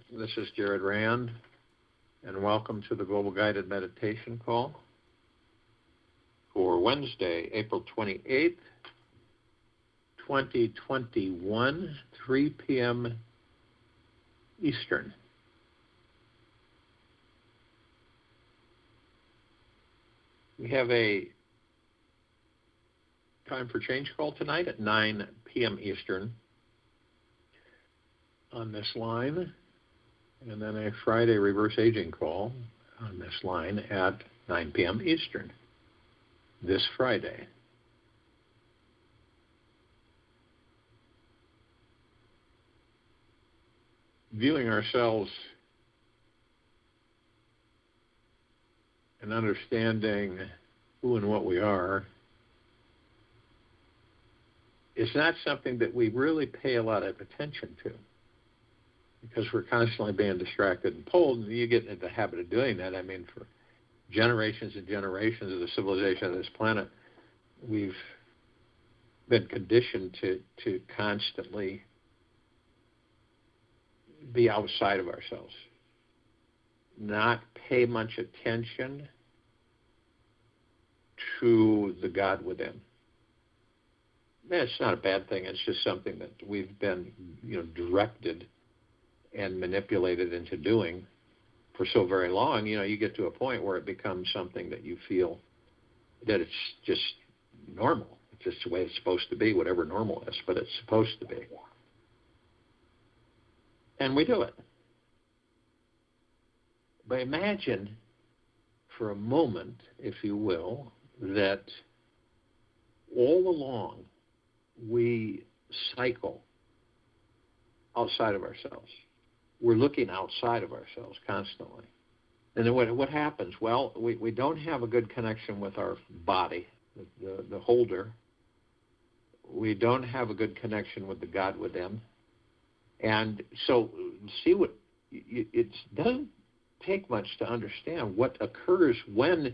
This is Jared Rand, and welcome to the Global Guided Meditation Call for Wednesday, April 28th, 2021, 3 p.m. Eastern. We have a time for change call tonight at 9 p.m. Eastern on this line, and then a Friday reverse aging call on this line at 9 p.m. Eastern this Friday. Viewing ourselves and understanding who and what we are is not something that we really pay a lot of attention to, because we're constantly being distracted and pulled, and you get into the habit of doing that. I mean, for generations and generations of the civilization of this planet, we've been conditioned to constantly be outside of ourselves, not pay much attention to the God within. It's not a bad thing. It's just something that we've been, directed and manipulated into doing for so very long. You get to a point where it becomes something that you feel that it's just normal. It's just the way it's supposed to be, whatever normal is, but it's supposed to be. And we do it. But imagine for a moment, if you will, that all along we cycle outside of ourselves. We're looking outside of ourselves constantly. And then what happens? Well, we don't have a good connection with our body, the holder. We don't have a good connection with the God within. And so it doesn't take much to understand what occurs when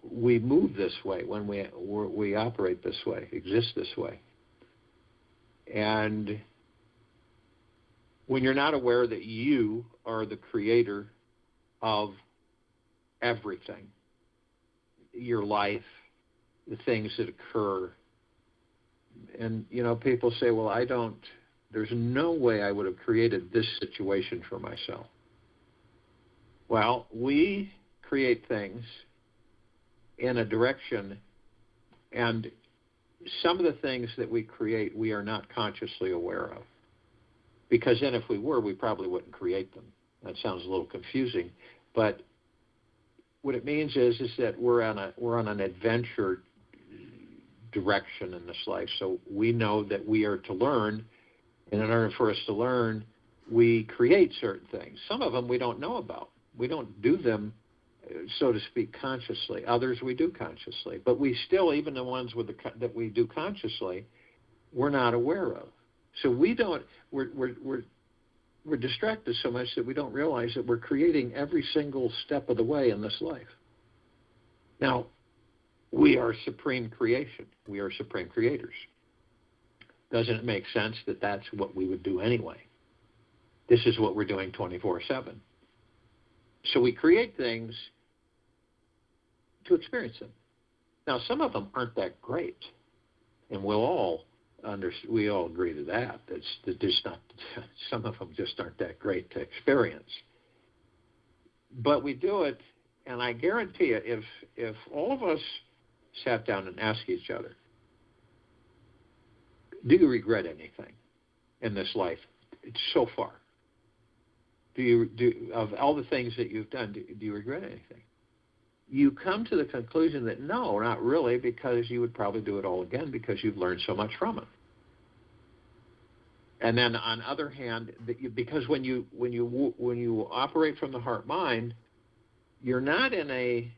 we move this way, when we operate this way, exist this way. And when you're not aware that you are the creator of everything, your life, the things that occur. And, people say, well, there's no way I would have created this situation for myself. Well, we create things in a direction, and some of the things that we create we are not consciously aware of. Because then if we were, we probably wouldn't create them. That sounds a little confusing, but what it means is that we're on an adventure direction in this life. So we know that we are to learn, and in order for us to learn, we create certain things. Some of them we don't know about. We don't do them, so to speak, consciously. Others we do consciously, but we still, even the ones that we do consciously, we're not aware of. So we're distracted so much that we don't realize that we're creating every single step of the way in this life. Now, we are supreme creation. We are supreme creators. Doesn't it make sense that that's what we would do anyway? This is what we're doing 24/7. So we create things to experience them. Now, some of them aren't that great, and we all agree to that. Some of them just aren't that great to experience. But we do it, and I guarantee you, if all of us sat down and asked each other, do you regret anything in this life so far? Of all the things that you've done, do you regret anything? You come to the conclusion that no, not really, because you would probably do it all again because you've learned so much from it. And then on the other hand, because when you operate from the heart mind, you're not in a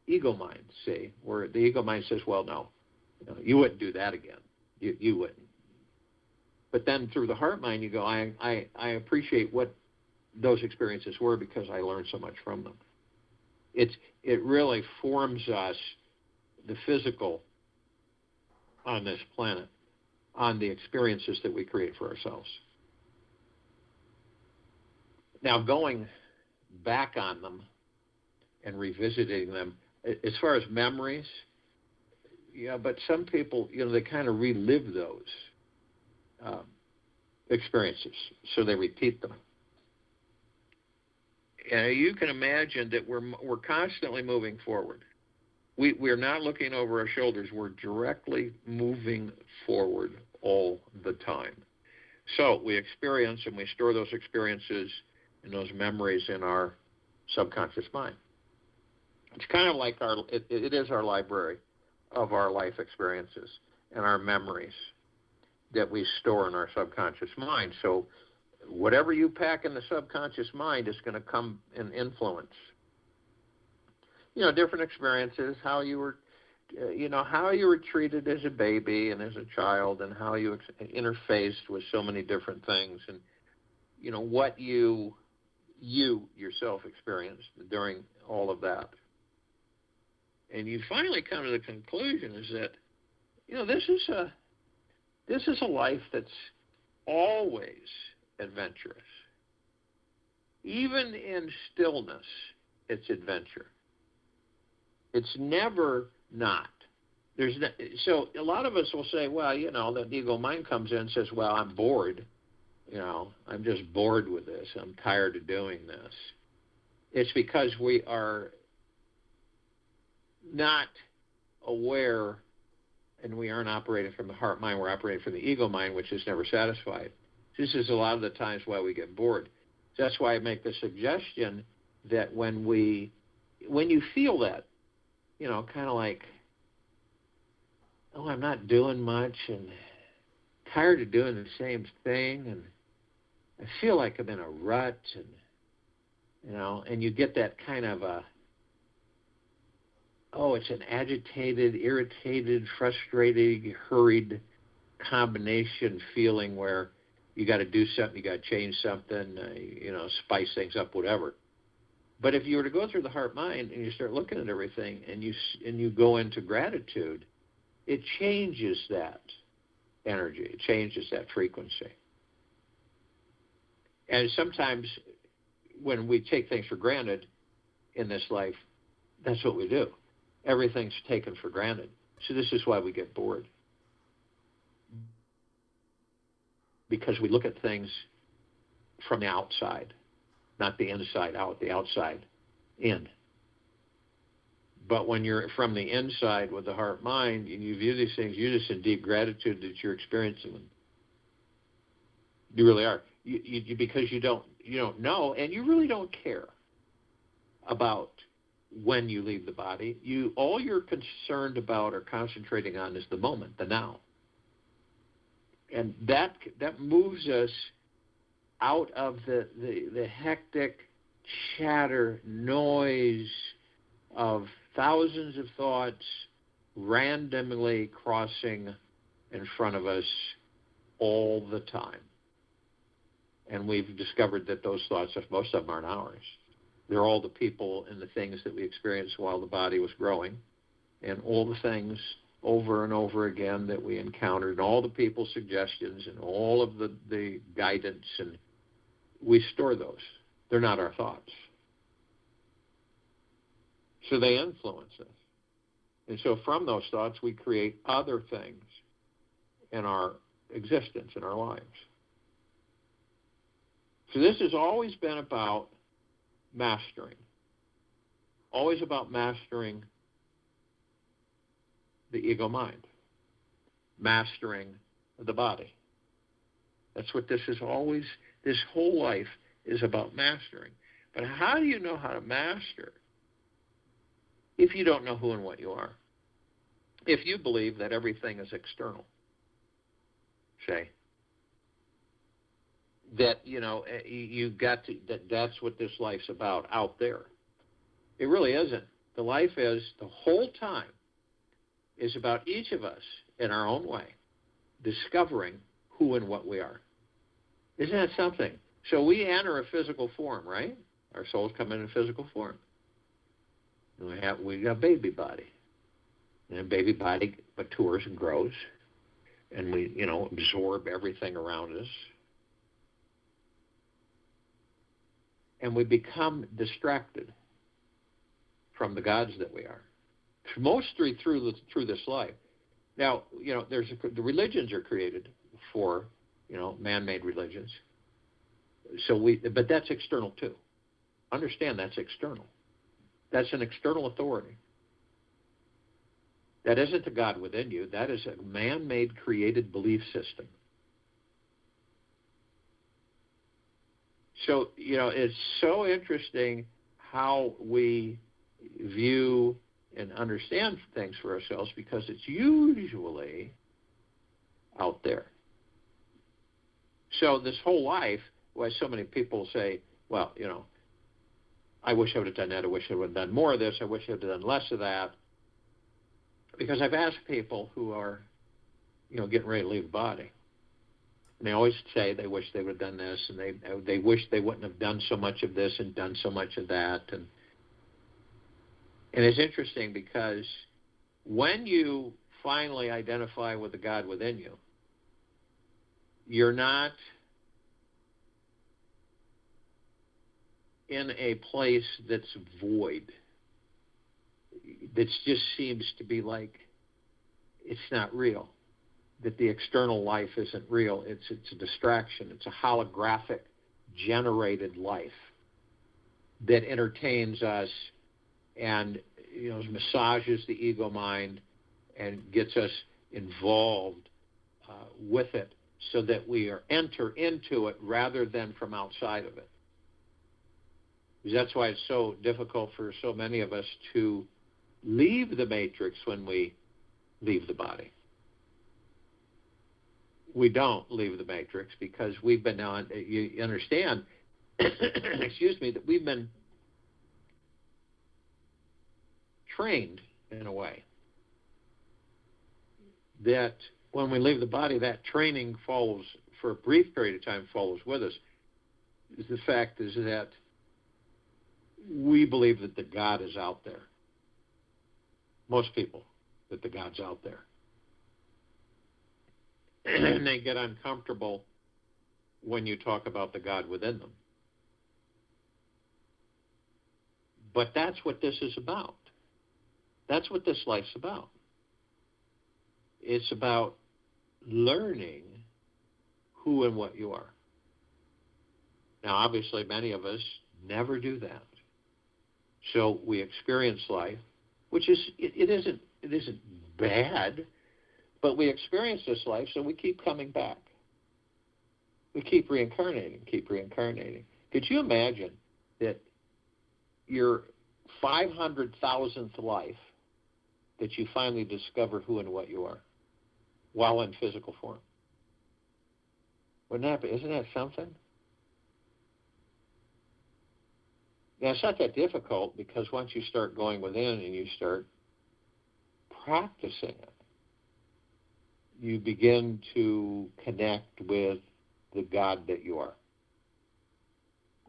ego mind, see, where the ego mind says, well, no, you wouldn't do that again. You wouldn't. But then through the heart mind, you go, I appreciate what those experiences were because I learned so much from them. It really forms us, the physical on this planet, on the experiences that we create for ourselves. Now, going back on them and revisiting them, as far as memories, yeah, but some people, they kind of relive those experiences, so they repeat them. And you can imagine that we're constantly moving forward. We're not looking over our shoulders. We're directly moving forward all the time. So we experience and we store those experiences and those memories in our subconscious mind. It's kind of like it is our library of our life experiences and our memories that we store in our subconscious mind. So whatever you pack in the subconscious mind is going to come and influence. Different experiences, how you were treated as a baby and as a child, and how you interfaced with so many different things, and what you yourself experienced during all of that. And you finally come to the conclusion is that this is a life that's always adventurous. Even in stillness, it's adventure. It's never not. So a lot of us will say, well, the ego mind comes in and says, well, I'm bored. I'm just bored with this. I'm tired of doing this. It's because we are not aware, and we aren't operating from the heart mind. We're operating from the ego mind, which is never satisfied. This is a lot of the times why we get bored. So that's why I make the suggestion that when you feel that, kind of like, I'm not doing much and tired of doing the same thing, and I feel like I'm in a rut, and you get that kind of it's an agitated, irritated, frustrated, hurried combination feeling where you got to do something, you got to change something, spice things up, whatever. But if you were to go through the heart mind and you start looking at everything and you go into gratitude, it changes that energy. It changes that frequency. And sometimes when we take things for granted in this life, that's what we do. Everything's taken for granted. So this is why we get bored. Because we look at things from the outside, not the inside out, the outside in. But when you're from the inside with the heart mind and you view these things, you're just in deep gratitude that you're experiencing them. You really are. Because you don't know, and you really don't care about when you leave the body. All you're concerned about or concentrating on is the moment, the now. And that moves us out of the hectic chatter, noise of thousands of thoughts randomly crossing in front of us all the time. And we've discovered that those thoughts, most of them aren't ours. They're all the people and the things that we experienced while the body was growing, and all the things over and over again that we encountered, and all the people's suggestions and all of the guidance, and we store those. They're not our thoughts. So they influence us. And so from those thoughts, we create other things in our existence, in our lives. So this has always been about mastering. Always about mastering the ego mind. Mastering the body. That's what this whole life is about, mastering. But how do you know how to master if you don't know who and what you are? If you believe that everything is external, say, that, you've got to, that's what this life's about, out there. It really isn't. The life is, the whole time, is about each of us, in our own way, discovering who and what we are. Isn't that something? So we enter a physical form, right? Our souls come in a physical form. And we got a baby body. And a baby body matures and grows. And we, absorb everything around us. and we become distracted from the gods that we are, mostly through this life. Now, the religions are created for, man-made religions. But that's external too. Understand that's external. That's an external authority. That isn't the God within you. That is a man-made created belief system. So, it's so interesting how we view and understand things for ourselves, because it's usually out there. So this whole life, why so many people say, well, I wish I would have done that. I wish I would have done more of this. I wish I would have done less of that. Because I've asked people who are, getting ready to leave the body. And they always say they wish they would have done this, and they wish they wouldn't have done so much of this and done so much of that. And it's interesting, because when you finally identify with the God within you, you're not in a place that's void, that just seems to be like it's not real, that the external life isn't real. It's a distraction. It's a holographic generated life that entertains us and massages the ego mind and gets us involved with it, so that we enter into it rather than from outside of it. Because that's why it's so difficult for so many of us to leave the matrix when we leave the body. We don't leave the matrix because we've been on, you understand, excuse me, that we've been trained in a way that when we leave the body, that training follows, for a brief period of time, follows with us. The fact is that we believe that the God is out there. Most people, that the God's out there. And they get uncomfortable when you talk about the God within them. But that's what this is about. That's what this life's about. It's about learning who and what you are. Now, obviously, many of us never do that. So we experience life, which is, it isn't bad, but we experience this life, so we keep coming back. We keep reincarnating. Could you imagine that your 500,000th life that you finally discover who and what you are while in physical form? Wouldn't that be, isn't that something? Now, it's not that difficult, because once you start going within and you start practicing it, you begin to connect with the God that you are.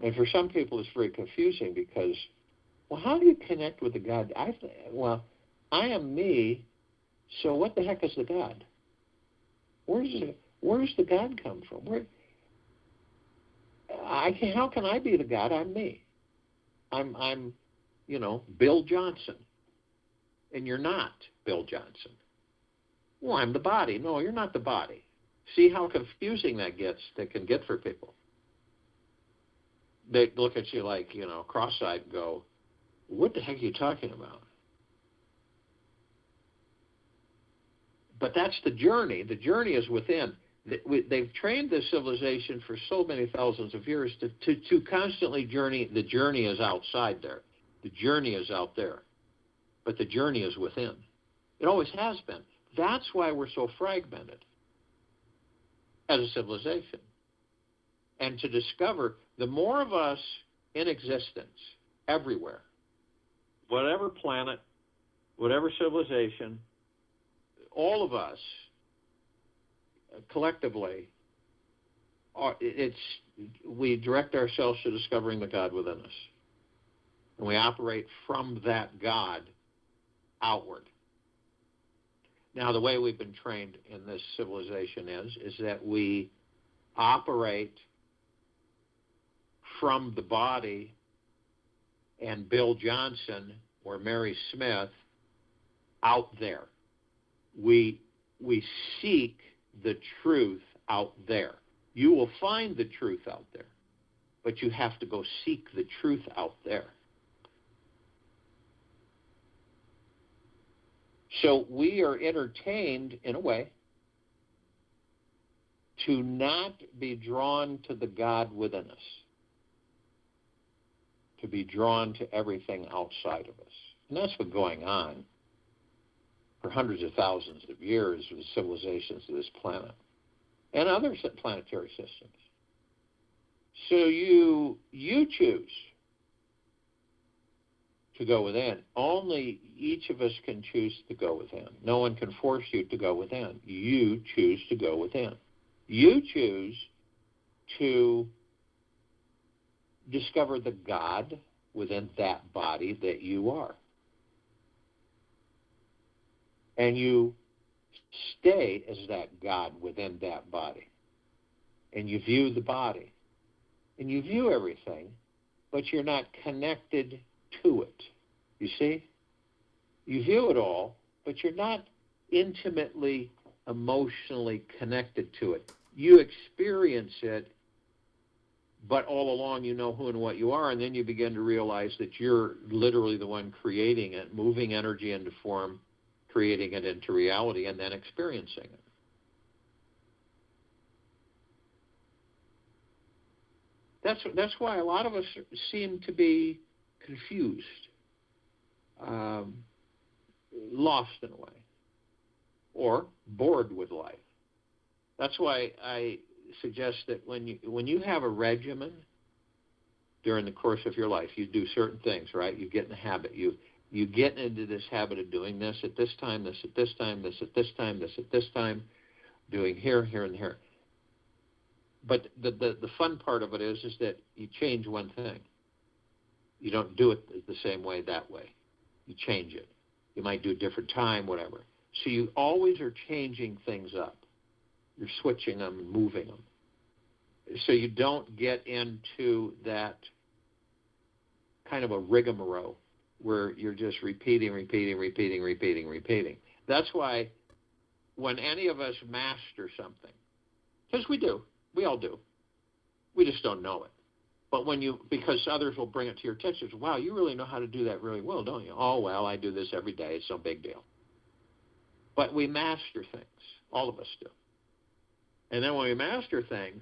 And for some people, it's very confusing, because, well, how do you connect with the God? I am me, so what the heck is the God? Where does the God come from? How can I be the God? I'm me. I'm Bill Johnson, and you're not Bill Johnson. Well, I'm the body. No, you're not the body. See how confusing that can get for people. They look at you like, cross-eyed and go, what the heck are you talking about? But that's the journey. The journey is within. They've trained this civilization for so many thousands of years to constantly journey. The journey is outside there. The journey is out there. But the journey is within. It always has been. That's why we're so fragmented as a civilization. And to discover, the more of us in existence, everywhere, whatever planet, whatever civilization, all of us collectively, we direct ourselves to discovering the God within us. And we operate from that God outward. Now, the way we've been trained in this civilization is that we operate from the body and Bill Johnson or Mary Smith out there. We seek the truth out there. You will find the truth out there, but you have to go seek the truth out there. So we are entertained, in a way, to not be drawn to the God within us, to be drawn to everything outside of us. And that's what's going on for hundreds of thousands of years with civilizations of this planet and other planetary systems. So you choose to go within. Only each of us can choose to go within. No one can force you to go within. You choose to go within. You choose to discover the God within that body that you are. And you stay as that God within that body. And you view the body. And you view everything, but you're not connected to it. You see? You view it all, but you're not intimately, emotionally connected to it. You experience it, but all along you know who and what you are, and then you begin to realize that you're literally the one creating it, moving energy into form, creating it into reality, and then experiencing it. That's why a lot of us seem to be confused, lost in a way, or bored with life. That's why I suggest that when you have a regimen during the course of your life, you do certain things, right? You get in the habit. You get into this habit of doing this at this time, this at this time, this at this time, this at this time, doing here, here, and here. But the fun part of it is that you change one thing. You don't do it the same way that way. You change it. You might do a different time, whatever. So you always are changing things up. You're switching them and moving them. So you don't get into that kind of a rigmarole where you're just repeating. That's why when any of us master something, because we all do, we just don't know it. But because others will bring it to your attention, wow, you really know how to do that really well, don't you? Oh, well, I do this every day. It's no big deal. But we master things. All of us do. And then when we master things,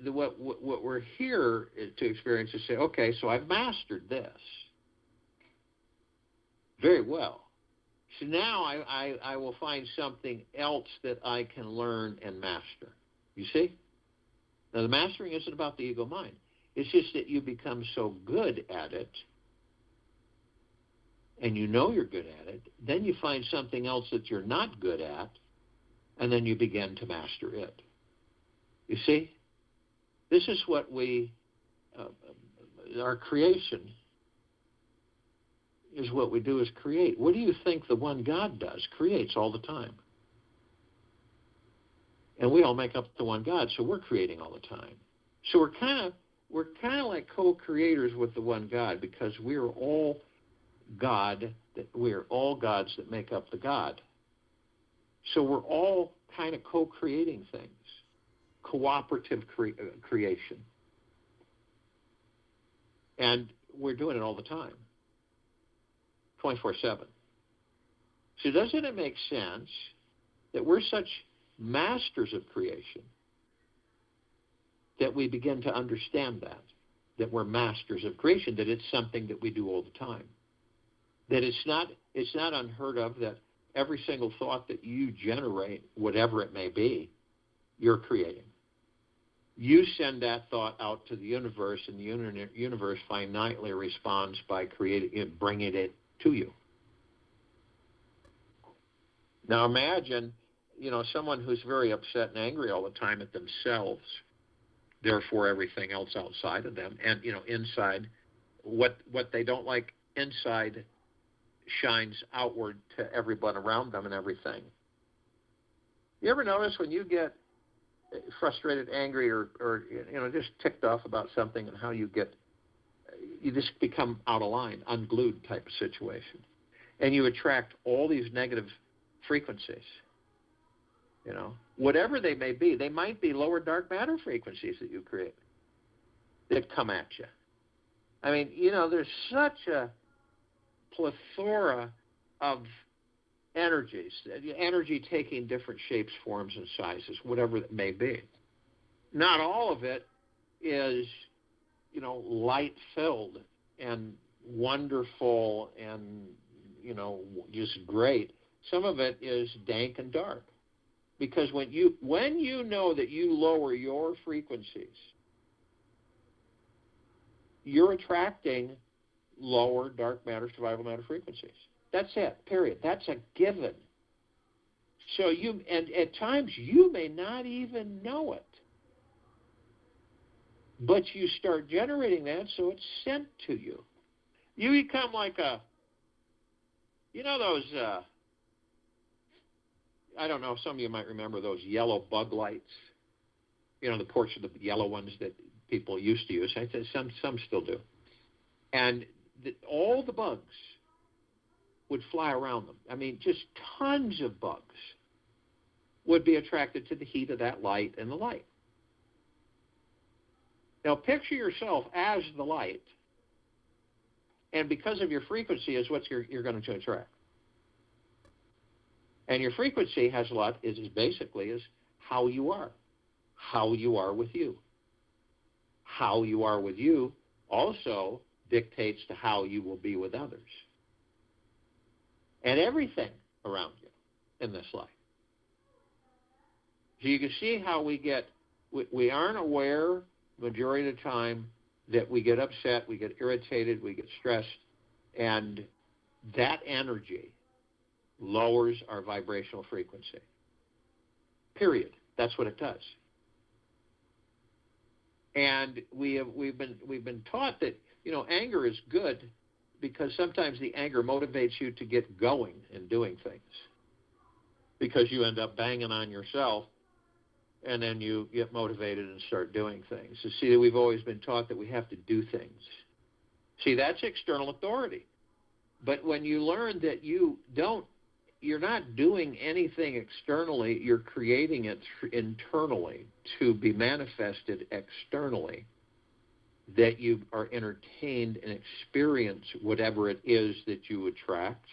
what we're here to experience is say, okay, so I've mastered this very well. So now I will find something else that I can learn and master. You see? Now, the mastering isn't about the ego mind. It's just that you become so good at it, and you know you're good at it, then you find something else that you're not good at, and then you begin to master it. You see? This is what our creation is what we do is create. What do you think the one God does? Creates all the time. And we all make up the one God, so we're creating all the time. So we're kind of like co-creators with the one God, because we're all God. We're all gods that make up the God. So we're all kind of co-creating things, cooperative creation, and we're doing it all the time, 24/7. So doesn't it make sense that we're such masters of creation that we begin to understand that we're masters of creation, that it's something that we do all the time, that it's not unheard of that every single thought that you generate, whatever it may be, you're creating. You send that thought out to the universe, and the universe finitely responds by creating it, bringing it to you. Now imagine, someone who's very upset and angry all the time at themselves, therefore everything else outside of them, and inside, what they don't like inside shines outward to everyone around them and everything. You ever notice when you get frustrated, angry, or just ticked off about something, and how you just become out of line, unglued type of situation. And you attract all these negative frequencies, whatever they may be. They might be lower dark matter frequencies that you create that come at you. I mean, there's such a plethora of energies, energy taking different shapes, forms, and sizes, whatever it may be. Not all of it is, light-filled and wonderful and, just great. Some of it is dank and dark. Because when you know that you lower your frequencies, you're attracting lower dark matter, survival matter frequencies. That's it, period. That's a given. So and at times you may not even know it. But you start generating that, so it's sent to you. You become like those, I don't know, some of you might remember those yellow bug lights. The portion of the yellow ones that people used to use. I said some still do. And all the bugs would fly around them. I mean, just tons of bugs would be attracted to the heat of that light and the light. Now, picture yourself as the light, and because of your frequency is what you're going to attract. And your frequency has a lot, is basically how you are with you. How you are with you also dictates to how you will be with others. And everything around you in this life. So you can see how we aren't aware majority of the time that we get upset, we get irritated, we get stressed, and that energy lowers our vibrational frequency. Period. That's what it does. And we've been taught that anger is good because sometimes the anger motivates you to get going and doing things, because you end up banging on yourself, and then you get motivated and start doing things. So see, we've always been taught that we have to do things. See, that's external authority. But when you learn that you're not doing anything externally, you're creating it internally to be manifested externally, that you are entertained and experience whatever it is that you attract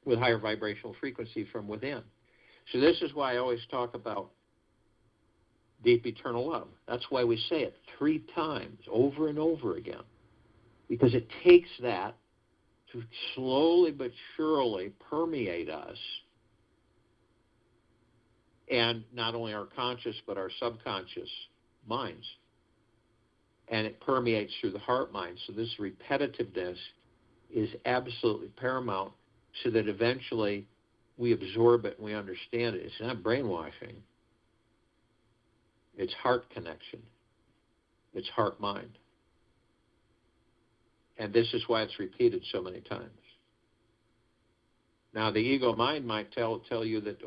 with higher vibrational frequency from within. So this is why I always talk about deep eternal love. That's why we say it 3 times over and over again, because it takes that to slowly but surely permeate us, and not only our conscious but our subconscious minds. And it permeates through the heart mind. So this repetitiveness is absolutely paramount, so that eventually we absorb it and we understand it. It's not brainwashing. It's heart connection. It's heart mind. And this is why it's repeated so many times. Now, the ego mind might tell you that,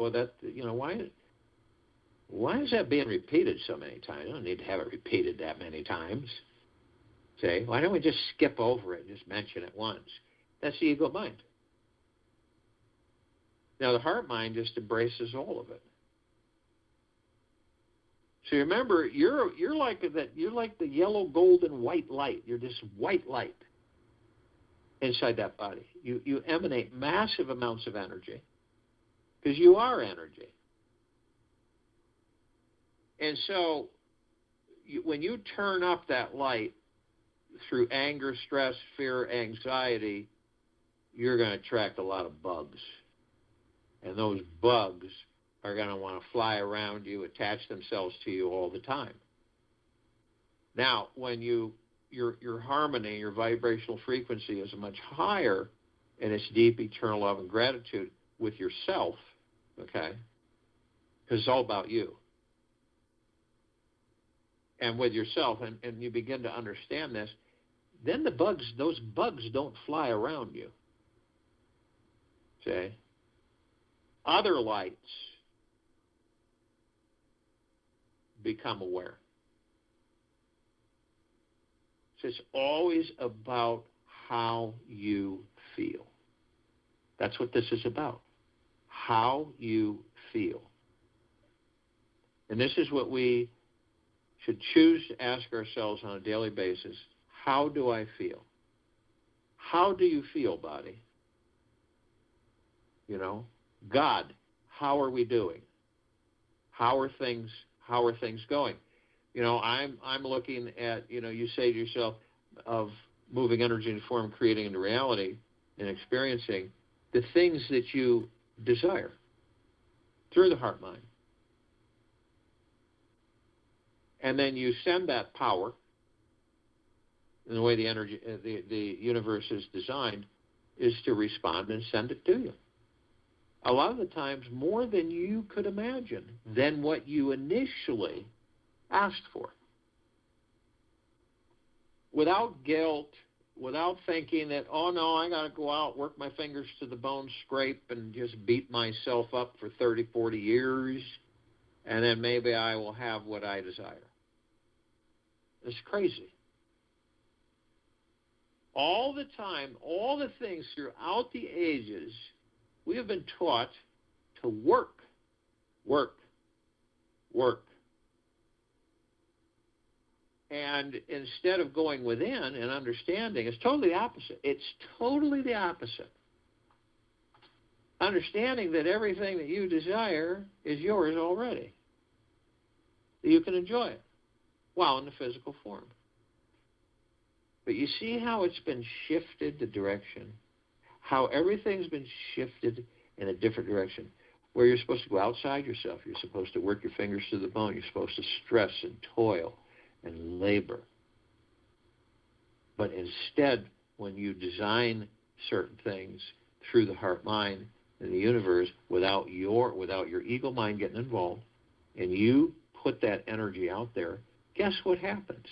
why is that being repeated so many times? I don't need to have it repeated that many times. Say, why don't we just skip over it and just mention it once? That's the ego mind. Now, the heart mind just embraces all of it. So remember, you're like the yellow, golden, white light. You're this white light inside that body. You emanate massive amounts of energy, because you are energy. And so when you turn up that light through anger, stress, fear, anxiety, you're going to attract a lot of bugs. And those bugs are going to want to fly around you, attach themselves to you all the time. Now, when your harmony, your vibrational frequency is much higher, and it's deep, eternal love and gratitude with yourself, okay? Because it's all about you. And with yourself, and you begin to understand this, then those bugs don't fly around you. Okay? Other lights become aware. So it's always about how you feel. That's what this is about. How you feel. And this is what we should choose to ask ourselves on a daily basis. How do I feel? How do you feel, body? You know, God, how are we doing? How are things going? You know, I'm looking at, you know, you say to yourself, of moving energy into form, creating into reality, and experiencing the things that you desire through the heart mind. And then you send that power, in the way the energy, the universe is designed, is to respond and send it to you. A lot of the times more than you could imagine, than what you initially asked for. Without guilt, without thinking that, oh no, I got to go out, work my fingers to the bone, scrape, and just beat myself up for 30, 40 years, and then maybe I will have what I desire. It's crazy. All the time, all the things throughout the ages, we have been taught to work, work, work. And instead of going within and understanding, it's totally the opposite. It's totally the opposite. Understanding that everything that you desire is yours already. You can enjoy it while in the physical form. But you see how it's been shifted the direction? How everything's been shifted in a different direction. Where you're supposed to go outside yourself. You're supposed to work your fingers to the bone. You're supposed to stress and toil and labor. But instead, when you design certain things through the heart mind and the universe without your ego mind getting involved, and you put that energy out there, guess what happens?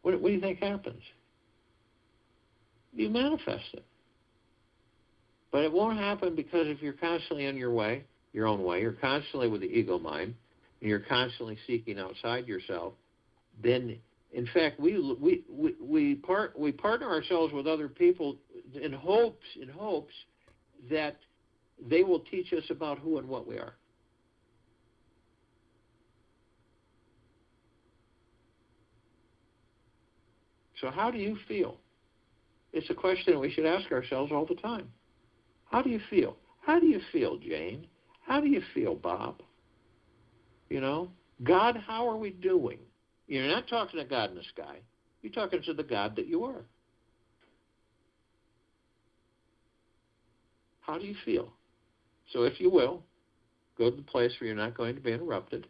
What do you think happens? You manifest it. But it won't happen because if you're constantly in your own way, you're constantly with the ego mind, and you're constantly seeking outside yourself, then, in fact, we partner ourselves with other people in hopes that they will teach us about who and what we are. So how do you feel? It's a question we should ask ourselves all the time. How do you feel? How do you feel, Jane? How do you feel, Bob? You know, God, how are we doing? You're not talking to God in the sky. You're talking to the God that you are. How do you feel? So if you will, go to the place where you're not going to be interrupted.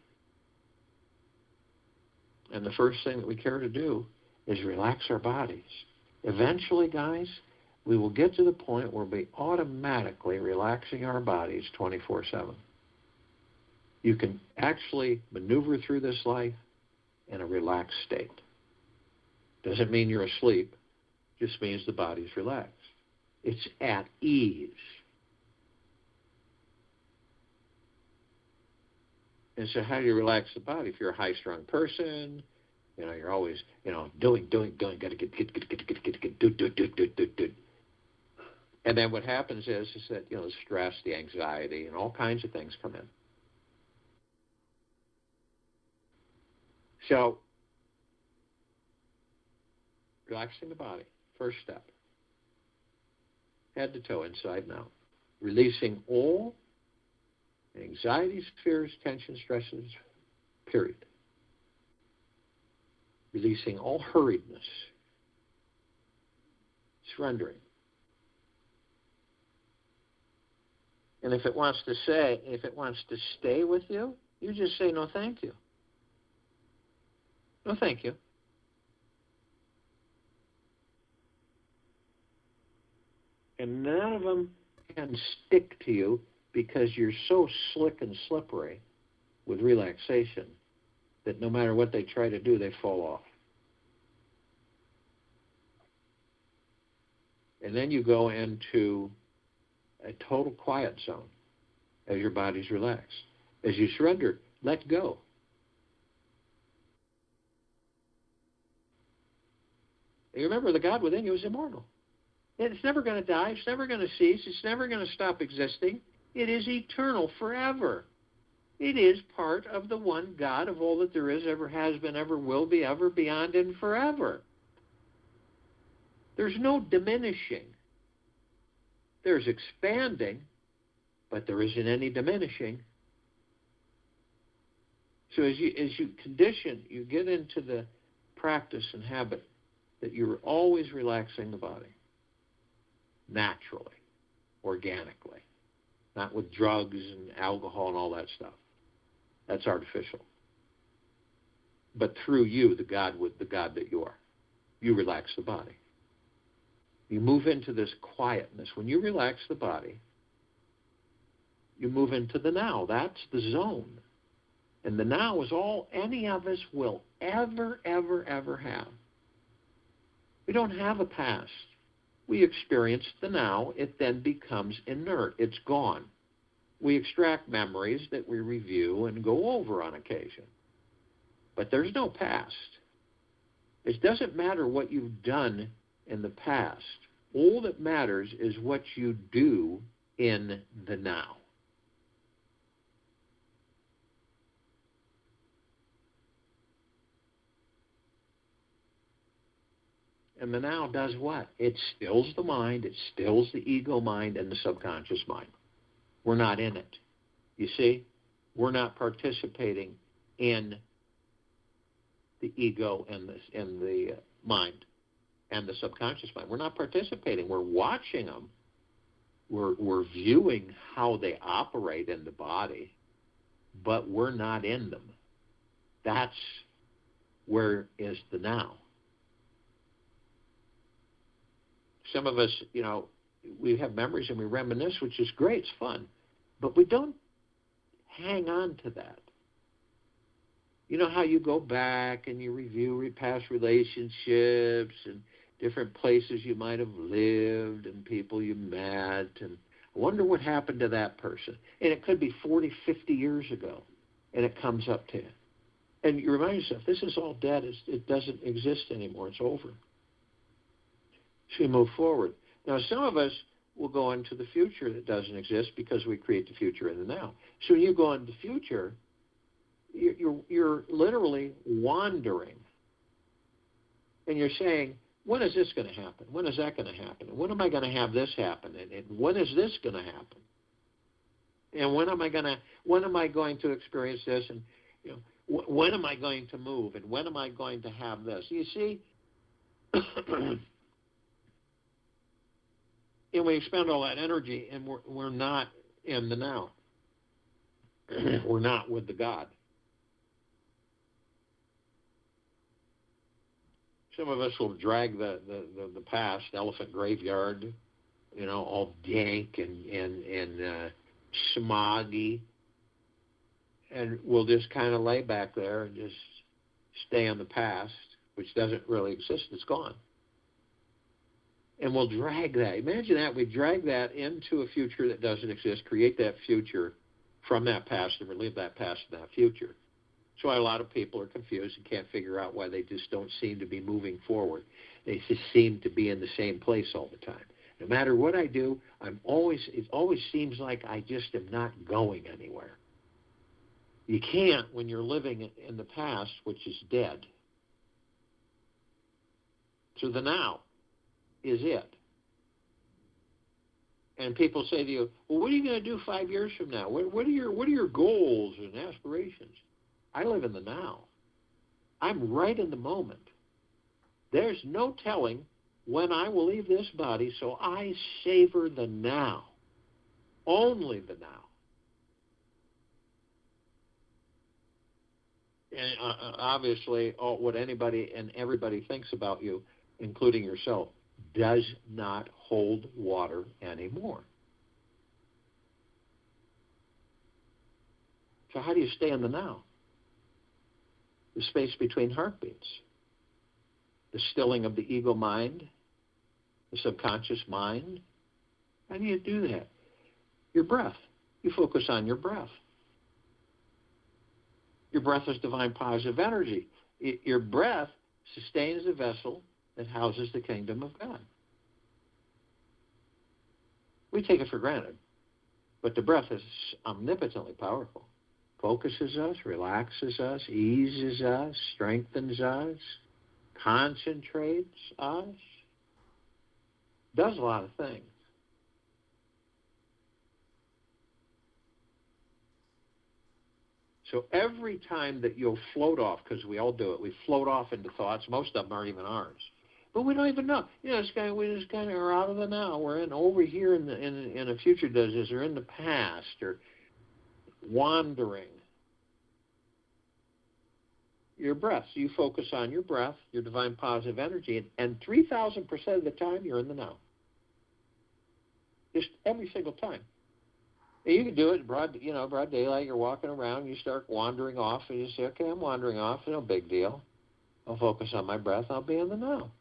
And the first thing that we care to do is relax our bodies. Eventually, guys, we will get to the point where we'll be automatically relaxing our bodies 24/7. You can actually maneuver through this life in a relaxed state. Doesn't mean you're asleep. Just means the body's relaxed. It's at ease. And so how do you relax the body? If you're a high-strung person, you know, you're always, you know, doing, got to get, do. And then what happens is that, you know, the stress, the anxiety, and all kinds of things come in. So, relaxing the body, first step. Head to toe, inside and out. Releasing all anxieties, fears, tensions, stresses, period. Releasing all hurriedness. Surrendering. And if it wants to stay with you, you just say, no, thank you. No, thank you. And none of them can stick to you because you're so slick and slippery with relaxation that no matter what they try to do, they fall off. And then you go into a total quiet zone as your body's relaxed. As you surrender, let go. You remember, the God within you is immortal. It's never going to die. It's never going to cease. It's never going to stop existing. It is eternal forever. It is part of the one God of all that there is, ever has been, ever will be, ever, beyond, and forever. There's no diminishing. There's expanding, but there isn't any diminishing. So as you condition, you get into the practice and habit that you're always relaxing the body, naturally, organically, not with drugs and alcohol and all that stuff. That's artificial. But through you, the God that you are, you relax the body. You move into this quietness. When you relax the body, you move into the now. That's the zone. And the now is all any of us will ever, ever, ever have. We don't have a past. We experience the now. It then becomes inert. It's gone. We extract memories that we review and go over on occasion. But there's no past. It doesn't matter what you've done in the past. All that matters is what you do in the now. And the now does what? It stills the mind, it stills the ego mind and the subconscious mind. We're not in it. You see? We're not participating in the ego and the mind and the subconscious mind. We're not participating. We're watching them. We're viewing how they operate in the body, but we're not in them. That's where is the now. Some of us, we have memories and we reminisce, which is great, it's fun, but we don't hang on to that. You know how you go back and you review past relationships and different places you might have lived and people you met, and I wonder what happened to that person. And it could be 40, 50 years ago, and it comes up to you. And you remind yourself, this is all dead. It doesn't exist anymore. It's over. So you move forward. Now, some of us will go into the future that doesn't exist because we create the future in the now. So when you go into the future, you're literally wandering. And you're saying, when is this going to happen? When is that going to happen? When am I going to have this happen? And when is this going to happen? And when am I going to experience this? And when am I going to move? And when am I going to have this? You see, and we expend all that energy, and we're not in the now. We're not with the God. Some of us will drag the past, elephant graveyard, all dank and smoggy, and we'll just kind of lay back there and just stay in the past, which doesn't really exist. It's gone. And we'll drag that. Imagine that. We drag that into a future that doesn't exist, create that future from that past, and relive that past and that future. That's why a lot of people are confused and can't figure out why they just don't seem to be moving forward. They just seem to be in the same place all the time. No matter what I do, it always seems like I just am not going anywhere. You can't when you're living in the past, which is dead. So the now is it. And people say to you, well, what are you going to do 5 years from now? What are your goals and aspirations? I live in the now. I'm right in the moment. There's no telling when I will leave this body, so I savor the now. Only the now. And obviously, what anybody and everybody thinks about you, including yourself, does not hold water anymore. So how do you stay in the now? The space between heartbeats, the stilling of the ego mind, the subconscious mind. How do you do that? Your breath. You focus on your breath. Your breath is divine positive energy. Your breath sustains the vessel that houses the kingdom of God. We take it for granted, but the breath is omnipotently powerful. Focuses us, relaxes us, eases us, strengthens us, concentrates us, does a lot of things. So every time that you'll float off, because we all do it, we float off into thoughts. Most of them aren't even ours, but we don't even know. We just kind of are out of the now. We're over here in a future does this, or in the past, or wandering. Your breath. So you focus on your breath, your divine positive energy, and 3,000% of the time you're in the now. Just every single time. And you can do it broad daylight. You're walking around, you start wandering off, and you say, okay, I'm wandering off, no big deal. I'll focus on my breath, I'll be in the now.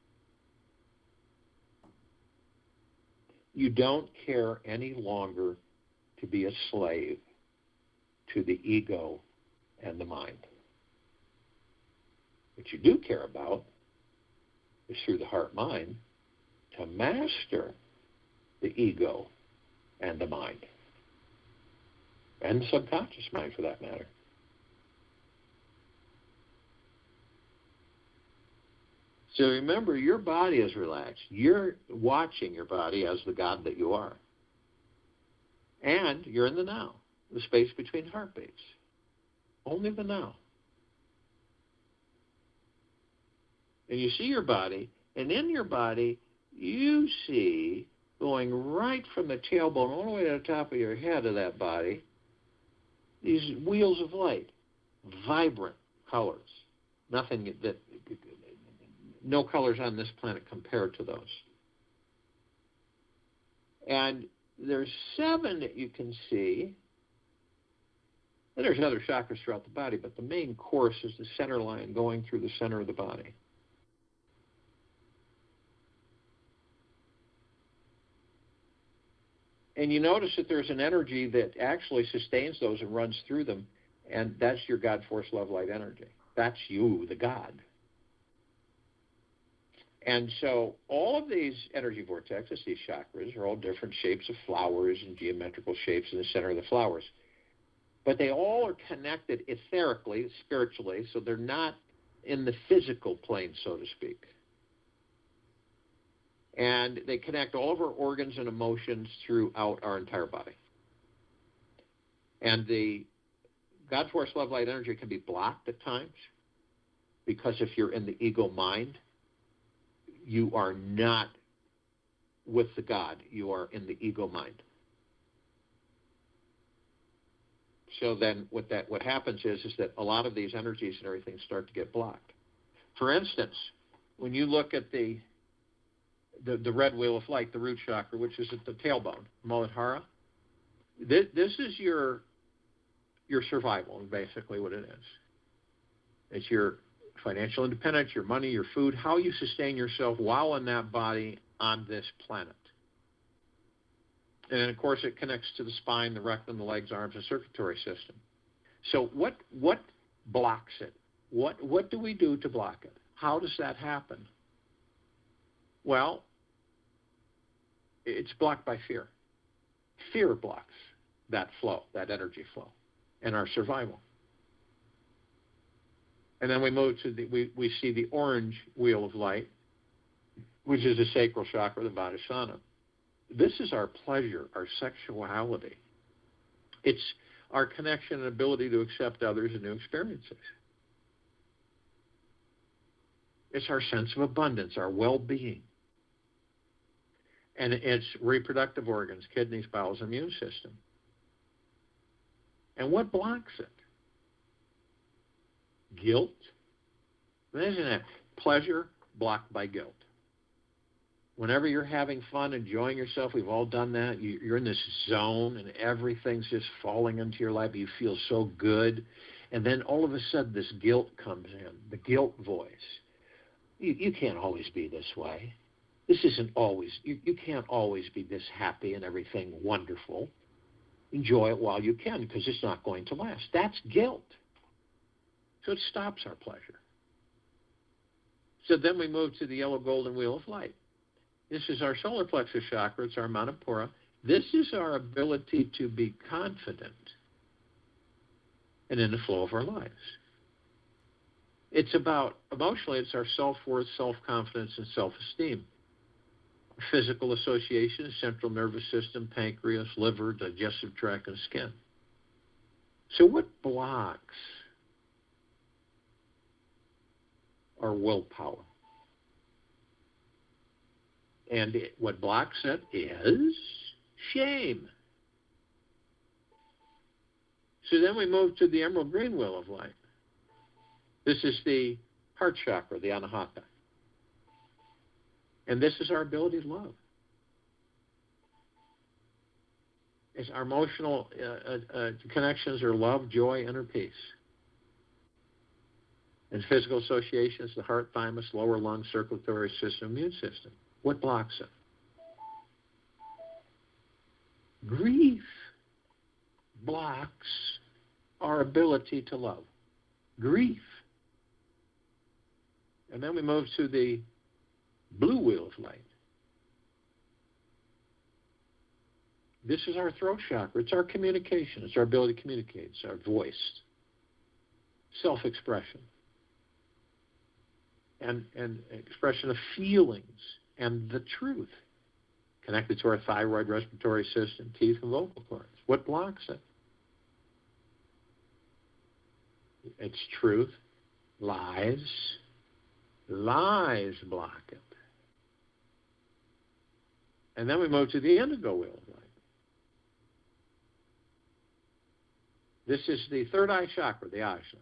You don't care any longer to be a slave to the ego and the mind. What you do care about is through the heart-mind to master the ego and the mind, and the subconscious mind for that matter. So remember, your body is relaxed. You're watching your body as the God that you are. And you're in the now, the space between heartbeats. Only the now. And you see your body, and in your body, you see, going right from the tailbone all the way to the top of your head of that body, these wheels of light, vibrant colors. No colors on this planet compared to those. And there's 7 that you can see. And there's other chakras throughout the body, but the main course is the center line going through the center of the body. And you notice that there's an energy that actually sustains those and runs through them, and that's your God force, love, light energy. That's you, the God. And so all of these energy vortexes, these chakras, are all different shapes of flowers and geometrical shapes in the center of the flowers. But they all are connected etherically, spiritually, so they're not in the physical plane, so to speak. And they connect all of our organs and emotions throughout our entire body. And the God force, love, light energy can be blocked at times, because if you're in the ego mind, you are not with the God. You are in the ego mind. So then what happens is that a lot of these energies and everything start to get blocked. For instance, when you look at the red wheel of light, the root chakra, which is at the tailbone, Muladhara, this is your survival, basically what it is. It's your financial independence, your money, your food, how you sustain yourself while in that body on this planet. And, of course, it connects to the spine, the rectum, the legs, arms, and circulatory system. So what blocks it? What do we do to block it? How does that happen? Well, it's blocked by fear. Fear blocks that flow, that energy flow, and our survival. And then we move to we see the orange wheel of light, which is the sacral chakra, the Vadasana. This is our pleasure, our sexuality. It's our connection and ability to accept others and new experiences. It's our sense of abundance, our well-being. And it's reproductive organs, kidneys, bowels, immune system. And what blocks it? Guilt. Imagine that. Pleasure blocked by guilt. Whenever you're having fun, enjoying yourself, we've all done that. You're in this zone and everything's just falling into your life. You feel so good. And then all of a sudden this guilt comes in, the guilt voice. You can't always be this way. This isn't always, you can't always be this happy and everything wonderful. Enjoy it while you can, because it's not going to last. That's guilt. So it stops our pleasure. So then we move to the yellow golden wheel of light. This is our solar plexus chakra. It's our manipura. This is our ability to be confident and in the flow of our lives. It's about, emotionally, it's our self-worth, self-confidence, and self-esteem. Physical associations, central nervous system, pancreas, liver, digestive tract, and skin. So what blocks our willpower? And what blocks it is shame. So then we move to the emerald green wheel of light. This is the heart chakra, the anahata. And this is our ability to love. It's our emotional connections are love, joy, inner peace. And physical associations, the heart, thymus, lower lung, circulatory system, immune system. What blocks it? Grief blocks our ability to love. Grief. And then we move to the blue wheel of light. This is our throat chakra. It's our communication. It's our ability to communicate. It's our voice. Self-expression. And expression of feelings and the truth. Connected to our thyroid, respiratory system, teeth, and vocal cords. What blocks it? It's truth. Lies. Lies block it. And then we move to the indigo wheel of light. This is the third eye chakra, the ajna.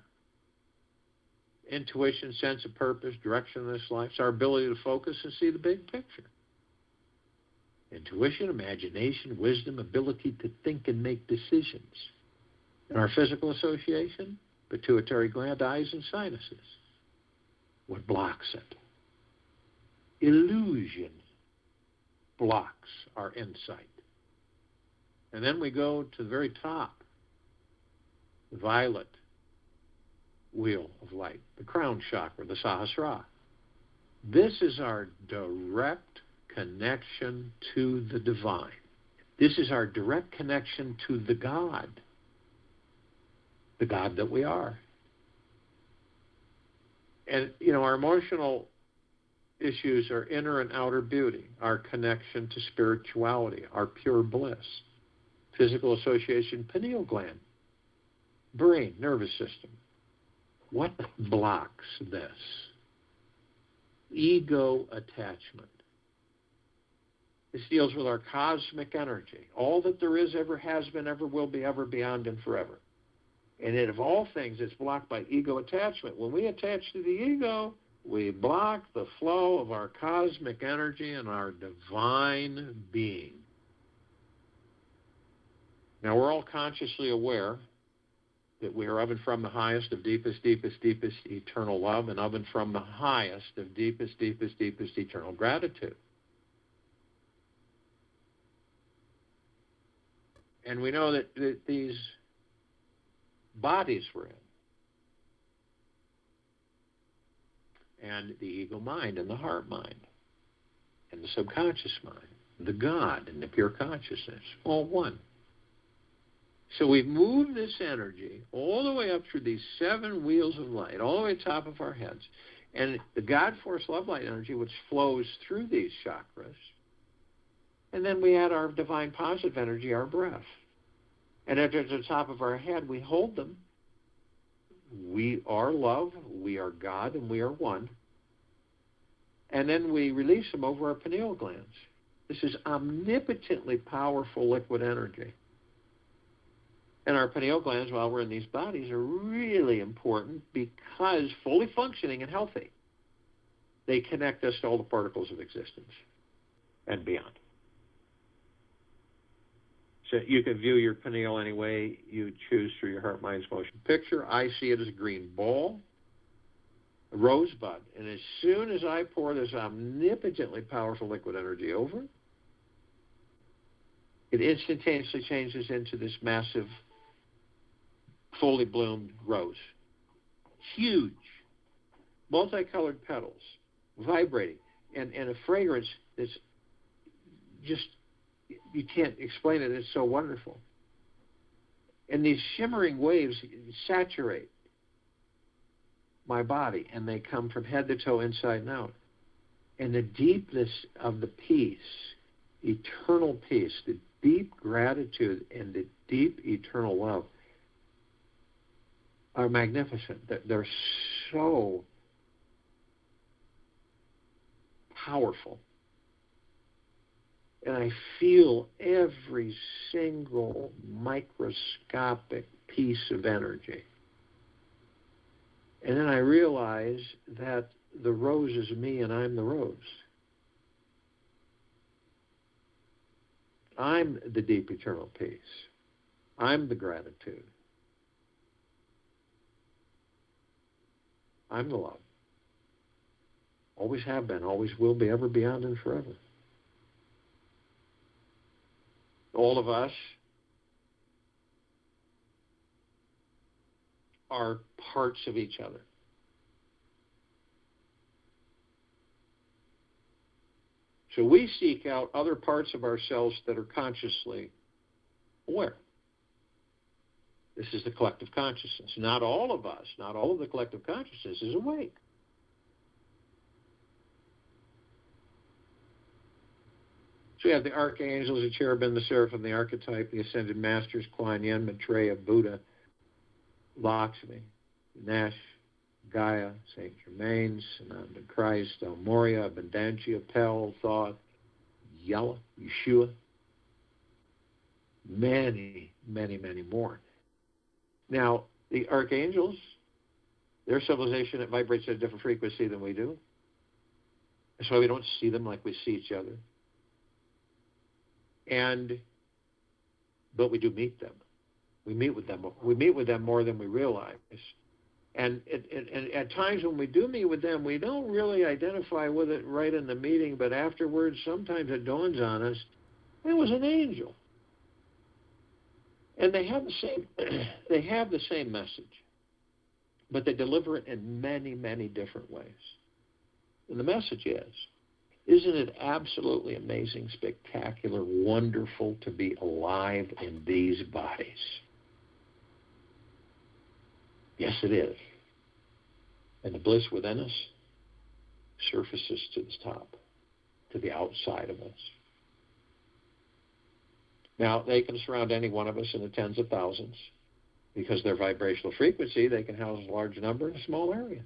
Intuition, sense of purpose, direction in this life. It's our ability to focus and see the big picture. Intuition, imagination, wisdom, ability to think and make decisions. In our physical association, pituitary gland, eyes, and sinuses. What blocks it? Illusion blocks our insight. And then we go to the very top, the violet wheel of light, the crown chakra, the Sahasrara. This is our direct connection to the divine. This is our direct connection to the God that we are. And, our emotional issues are inner and outer beauty, our connection to spirituality, our pure bliss, physical association, pineal gland, brain, nervous system. What blocks this? Ego attachment. This deals with our cosmic energy, all that there is, ever has been, ever will be, ever beyond, and forever. And of all things, it's blocked by ego attachment. When we attach to the ego, we block the flow of our cosmic energy and our divine being. Now, we're all consciously aware that we are of and from the highest of deepest, deepest, deepest eternal love, and of and from the highest of deepest, deepest, deepest eternal gratitude. And we know that these bodies we're in, and the ego mind and the heart mind, and the subconscious mind, the God and the pure consciousness, all one. So we've moved this energy all the way up through these 7 wheels of light, all the way to the top of our heads. And the God force love light energy, which flows through these chakras. And then we add our divine positive energy, our breath. And at the top of our head, we hold them. We are love, we are God, and we are one. And then we release them over our pineal glands. This is omnipotently powerful liquid energy. And our pineal glands, while we're in these bodies, are really important because fully functioning and healthy, they connect us to all the particles of existence and beyond. So you can view your pineal any way you choose through your heart, mind's motion picture. I see it as a green ball, a rosebud. And as soon as I pour this omnipotently powerful liquid energy over, it instantaneously changes into this massive, fully bloomed rose. huge, multicolored petals, vibrating, and a fragrance that's just, you can't explain it. It's so wonderful. And these shimmering waves saturate my body, and they come from head to toe, inside and out. And the deepness of the peace, eternal peace, the deep gratitude and the deep eternal love are magnificent. They're so powerful. And I feel every single microscopic piece of energy. And then I realize that the rose is me and I'm the rose. I'm the deep eternal peace. I'm the gratitude. I'm the love. Always have been, always will be, ever, beyond, and forever. All of us are parts of each other. So we seek out other parts of ourselves that are consciously aware. This is the collective consciousness. Not all of us, not all of the collective consciousness is awake. So we have the archangels, the cherubim, the seraphim, the archetype, the ascended masters, Kuan Yin, Maitreya, Buddha, Lakshmi, Nash, Gaia, Saint Germain, Sananda Christ, El Moria, Abundantia, Pel, Thoth, Yella, Yeshua, many, many, many more. Now, the archangels, their civilization, it vibrates at a different frequency than we do. That's why we don't see them like we see each other. But we do meet them. We meet with them. We meet with them more than we realize. And at times when we do meet with them, we don't really identify with it right in the meeting, but afterwards, sometimes it dawns on us, it was an angel. And they have the same message, but they deliver it in many, many different ways. And the message is, isn't it absolutely amazing, spectacular, wonderful to be alive in these bodies? Yes, it is. And the bliss within us surfaces to the top, to the outside of us. Now, they can surround any one of us in the tens of thousands. Because their vibrational frequency, they can house a large number in a small area.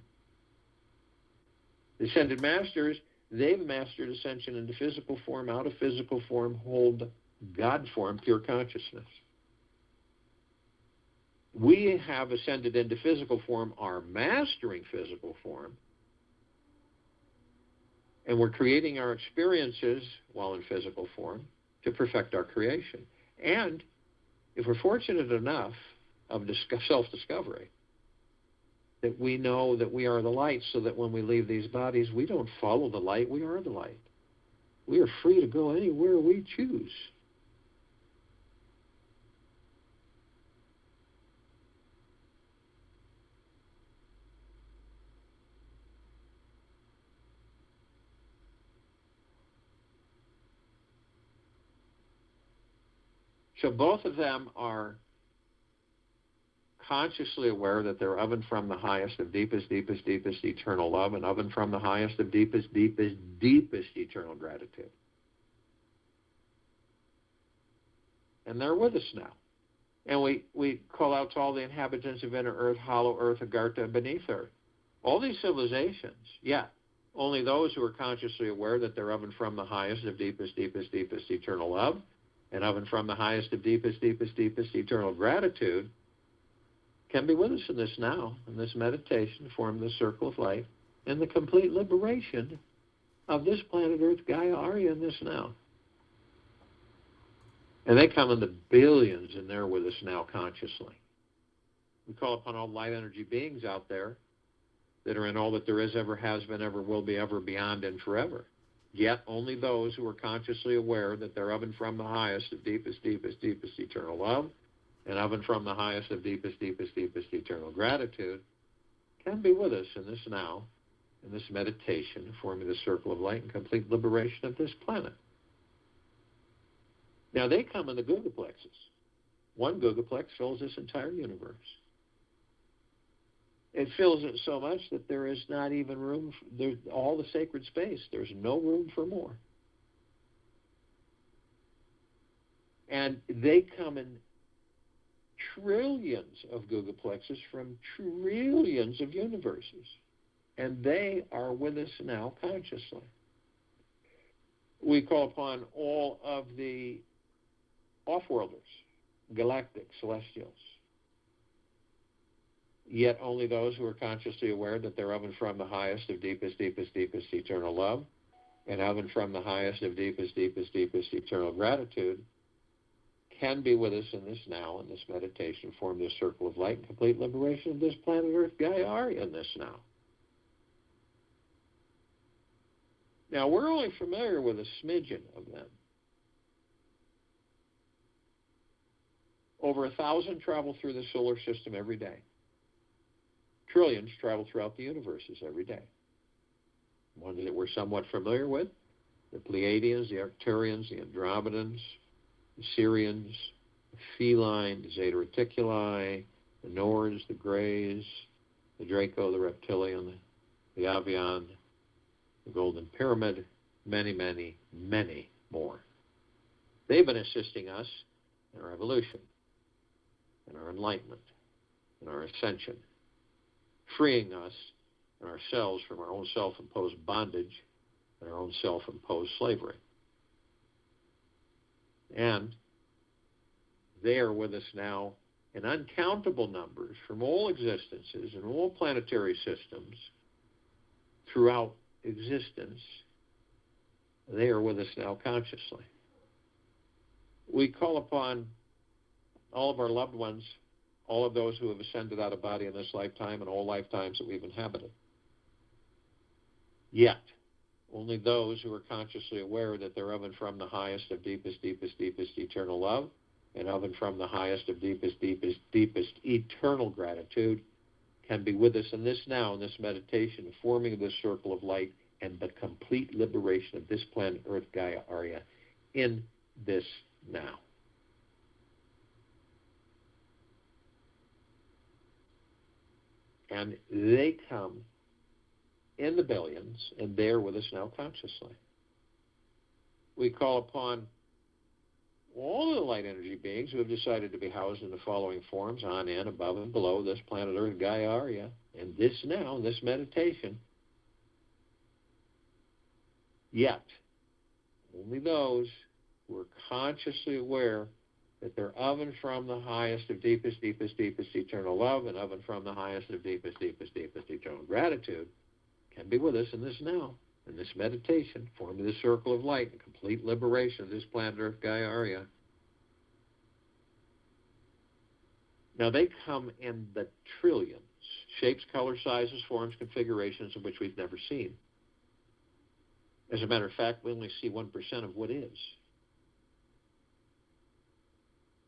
The ascended masters, they've mastered ascension into physical form, out of physical form, hold God form, pure consciousness. We have ascended into physical form, are mastering physical form, and we're creating our experiences while in physical form to perfect our creation. And if we're fortunate enough of self-discovery, that we know that we are the light, so that when we leave these bodies, we don't follow the light, we are the light. We are free to go anywhere we choose. So both of them are consciously aware that they're of and from the highest of deepest, deepest, deepest eternal love, and of and from the highest of deepest, deepest, deepest eternal gratitude. And they're with us now. And we call out to all the inhabitants of inner earth, hollow earth, Agartha, and beneath earth. All these civilizations, only those who are consciously aware that they're of and from the highest of deepest, deepest, deepest eternal love, and of and from the highest of deepest, deepest, deepest eternal gratitude, can be with us in this now, in this meditation, form the circle of life, and the complete liberation of this planet Earth, Gaia, Arya, in this now. And they come in the billions, and they're with us now consciously. We call upon all light energy beings out there that are in all that there is, ever has been, ever will be, ever, beyond, and forever. Yet only those who are consciously aware that they're of and from the highest of deepest, deepest, deepest eternal love, and of and from the highest of deepest, deepest, deepest eternal gratitude, can be with us in this now, in this meditation, forming the circle of light and complete liberation of this planet. Now, they come in the gigaplexes. One gigaplex fills this entire universe. It fills it so much that there is not even room for all the sacred space. There's no room for more. And they come in trillions of gigaplexes from trillions of universes. And they are with us now consciously. We call upon all of the off-worlders, galactic celestials. Yet only those who are consciously aware that they're of and from the highest of deepest, deepest, deepest eternal love, and of and from the highest of deepest, deepest, deepest eternal gratitude, can be with us in this now, in this meditation, form this circle of light and complete liberation of this planet Earth, Gaia, in this now. Now, we're only familiar with a smidgen of them. Over 1,000 travel through the solar system every day. Trillions travel throughout the universes every day. Ones that we're somewhat familiar with, the Pleiadians, the Arcturians, the Andromedans, the Sirians, the Feline, the Zeta Reticuli, the Nords, the Greys, the Draco, the Reptilian, the Avian, the Golden Pyramid, many, many, many more. They've been assisting us in our evolution, in our enlightenment, in our ascension, freeing us and ourselves from our own self-imposed bondage and our own self-imposed slavery. And they are with us now in uncountable numbers from all existences and all planetary systems throughout existence. They are with us now consciously. We call upon all of our loved ones, all of those who have ascended out of body in this lifetime and all lifetimes that we've inhabited. Yet, only those who are consciously aware that they're of and from the highest of deepest, deepest, deepest eternal love, and of and from the highest of deepest, deepest, deepest eternal gratitude, can be with us in this now, in this meditation, forming this circle of light and the complete liberation of this planet Earth, Gaia, Arya, in this now. And they come in the billions, and they're with us now consciously. We call upon all of the light energy beings who have decided to be housed in the following forms, on, in, above, and below this planet Earth, Gaia, Arya, and this now, this meditation. Yet, only those who are consciously aware that they're of and from the highest of deepest, deepest, deepest eternal love, and of and from the highest of deepest, deepest, deepest eternal gratitude, can be with us in this now, in this meditation, forming the circle of light and complete liberation of this planet Earth, Gaia, Arya. Now, they come in the trillions, shapes, color, sizes, forms, configurations of which we've never seen. As a matter of fact, we only see 1% of what is.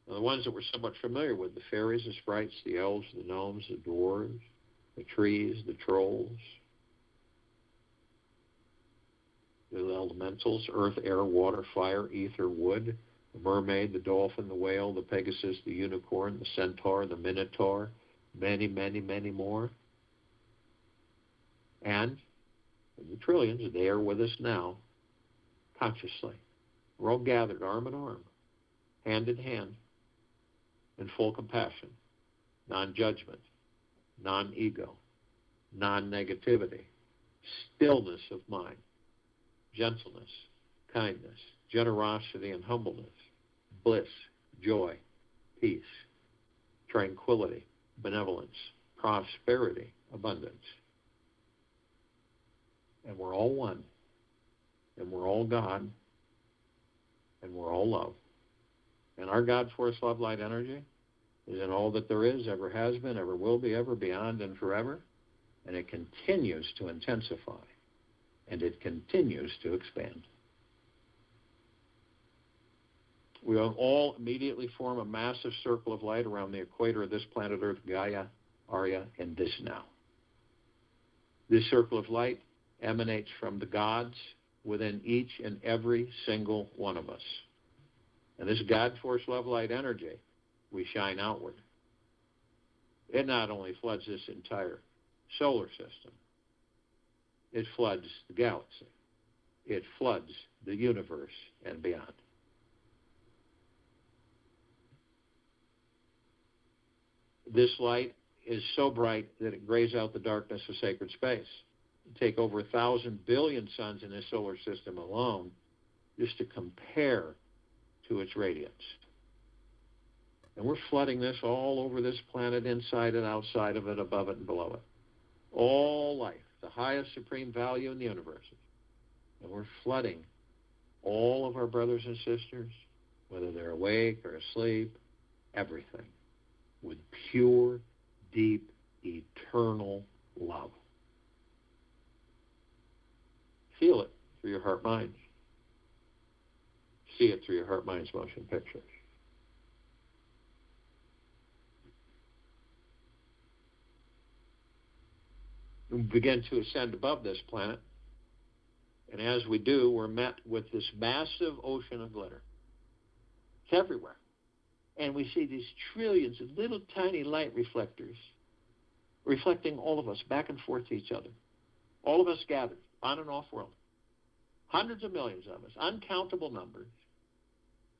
Now, the ones that we're somewhat familiar with, the fairies, the sprites, the elves, the gnomes, the dwarves, the trees, the trolls, the elementals, earth, air, water, fire, ether, wood, the mermaid, the dolphin, the whale, the pegasus, the unicorn, the centaur, the minotaur, many, many, many more. And in the trillions, they are with us now, consciously. We're all gathered arm in arm, hand in hand, in full compassion, non-judgment, non-ego, non-negativity, stillness of mind, gentleness, kindness, generosity and humbleness, bliss, joy, peace, tranquility, benevolence, prosperity, abundance. And we're all one, and we're all God, and we're all love. And our God force, love, light, energy is in all that there is, ever has been, ever will be, ever beyond and forever. And it continues to intensify. And it continues to expand. We will all immediately form a massive circle of light around the equator of this planet Earth, Gaia, Arya, and this now. This circle of light emanates from the gods within each and every single one of us. And this God force love light energy, we shine outward. It not only floods this entire solar system, it floods the galaxy. It floods the universe and beyond. This light is so bright that it grays out the darkness of sacred space. Take over 1,000 billion suns in this solar system alone just to compare to its radiance. And we're flooding this all over this planet, inside and outside of it, above it and below it. All life, the highest supreme value in the universe. And we're flooding all of our brothers and sisters, whether they're awake or asleep, everything, with pure, deep, eternal love. Feel it through your heart minds. See it through your heart minds motion pictures. We begin to ascend above this planet, and as we do, we're met with this massive ocean of glitter. It's everywhere. And we see these trillions of little tiny light reflectors reflecting all of us back and forth to each other. All of us gathered on and off world. Hundreds of millions of us, uncountable numbers,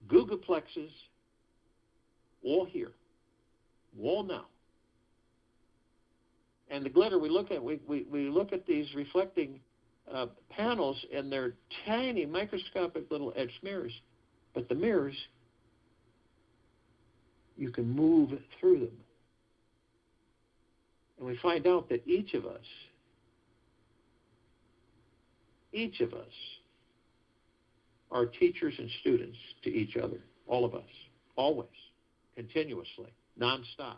googleplexes, all here, all now. And the glitter we look at, we look at these reflecting panels, and they're tiny, microscopic little edged mirrors. But the mirrors, you can move through them. And we find out that each of us are teachers and students to each other, all of us, always, continuously, nonstop.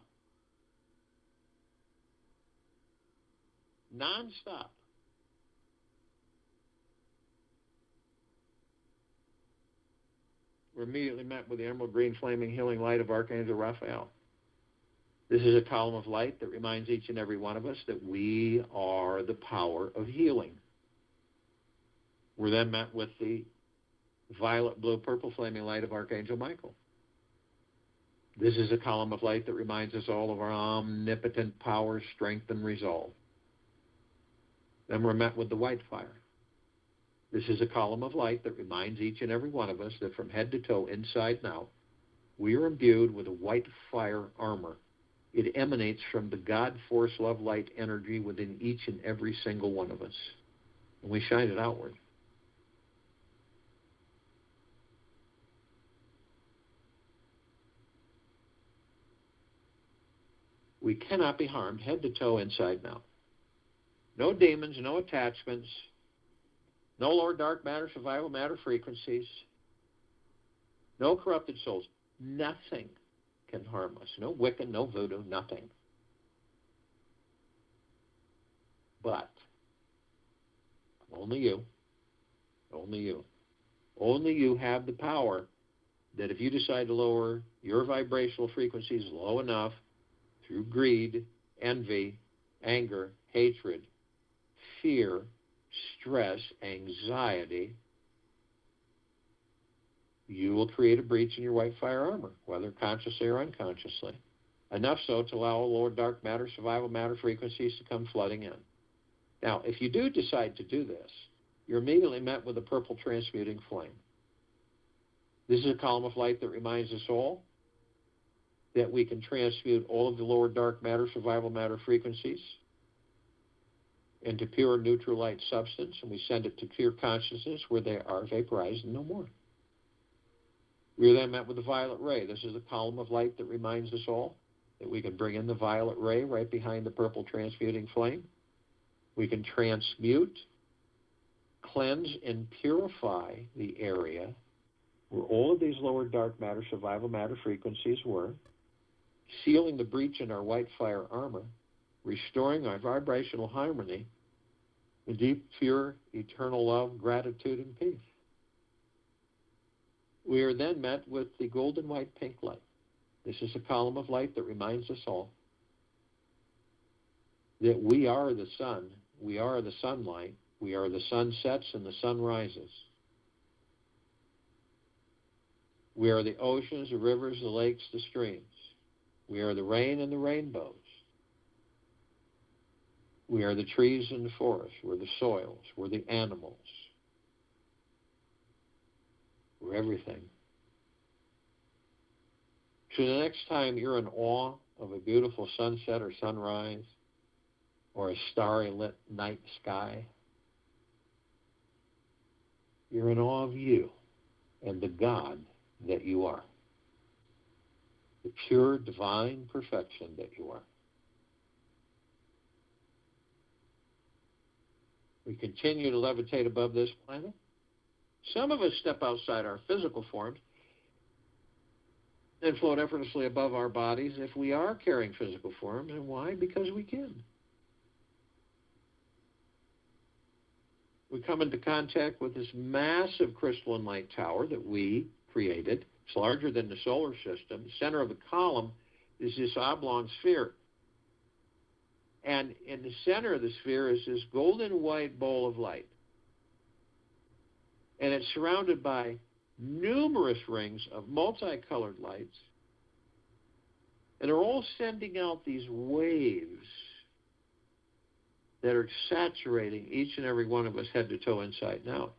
Nonstop. We're immediately met with the emerald green flaming healing light of Archangel Raphael. This is a column of light that reminds each and every one of us that we are the power of healing. We're then met with the violet, blue, purple flaming light of Archangel Michael. This is a column of light that reminds us all of our omnipotent power, strength, and resolve. Then we're met with the white fire. This is a column of light that reminds each and every one of us that from head to toe, inside and out, we are imbued with a white fire armor. It emanates from the God force love light energy within each and every single one of us. And we shine it outward. We cannot be harmed head to toe, inside and out. No demons, no attachments, no lower dark matter, survival matter frequencies, no corrupted souls. Nothing can harm us. No Wiccan, no voodoo, nothing. But only you have the power that if you decide to lower your vibrational frequencies low enough through greed, envy, anger, hatred, fear, stress, anxiety, you will create a breach in your white fire armor, whether consciously or unconsciously. Enough so to allow lower dark matter, survival matter frequencies to come flooding in. Now, if you do decide to do this, you're immediately met with a purple transmuting flame. This is a column of light that reminds us all that we can transmute all of the lower dark matter, survival matter frequencies into pure neutral light substance, and we send it to pure consciousness where they are vaporized and no more. We are then met with the violet ray. This is a column of light that reminds us all that we can bring in the violet ray right behind the purple transmuting flame. We can transmute, cleanse, and purify the area where all of these lower dark matter, survival matter frequencies were, sealing the breach in our white fire armor, restoring our vibrational harmony, with deep, pure, eternal love, gratitude, and peace. We are then met with the golden white pink light. This is a column of light that reminds us all that we are the sun We are the sunlight. We are the sunsets and the sunrises. We are the oceans, the rivers, the lakes, the streams. We are the rain and the rainbows. We are the trees and the forests. We're the soils. We're the animals. We're everything. So the next time you're in awe of a beautiful sunset or sunrise or a starry lit night sky, you're in awe of you and the God that you are, the pure divine perfection that you are. We continue to levitate above this planet. Some of us step outside our physical forms and float effortlessly above our bodies if we are carrying physical forms. And why? Because we can. We come into contact with this massive crystalline light tower that we created. It's larger than the solar system. The center of the column is this oblong sphere. And in the center of the sphere is this golden white bowl of light. And it's surrounded by numerous rings of multicolored lights. And they're all sending out these waves that are saturating each and every one of us head to toe, inside and out.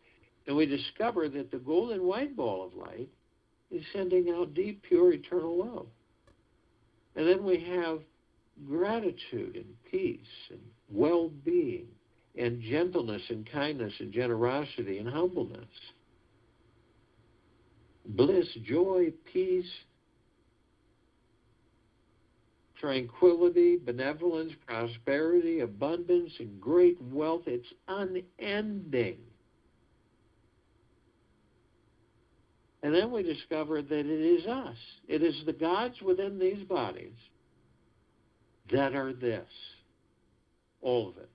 And we discover that the golden white ball of light is sending out deep, pure, eternal love. And then we have gratitude and peace and well-being and gentleness and kindness and generosity and humbleness. Bliss, joy, peace, tranquility, benevolence, prosperity, abundance, and great wealth. It's unending. And then we discover that it is us. It is the gods within these bodies that are this. All of it.